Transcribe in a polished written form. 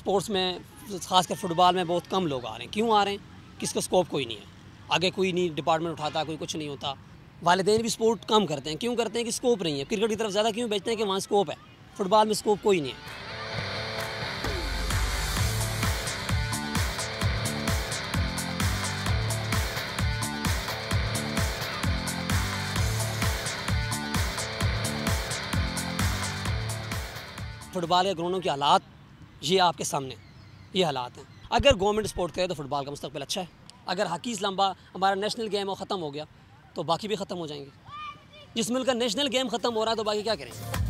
Sports में ख़ासकर football में बहुत कम लोग आ रहे हैं। क्यों आ रहे हैं? किसका स्कोप कोई नहीं है, आगे कोई नहीं डिपार्टमेंट उठाता, कोई कुछ नहीं होता। वालिदैन भी स्पोर्ट कम करते हैं। क्यों करते हैं? कि स्कोप नहीं है। क्रिकेट की तरफ ज़्यादा क्यों भेजते हैं? कि वहाँ स्कोप है। फ़ुटबॉल में स्कोप कोई नहीं है। फ़ुटबॉल के ग्राउंडों के हालात ये आपके सामने, ये हालात हैं। अगर गवर्नमेंट सपोर्ट करे तो फ़ुटबॉल का मुस्तकबिल अच्छा है। अगर हॉकी लंबा हमारा नेशनल गेम और ख़त्म हो गया तो बाकी भी ख़त्म हो जाएंगे। जिस मुल्क का नेशनल गेम ख़त्म हो रहा है तो बाकी क्या करेंगे?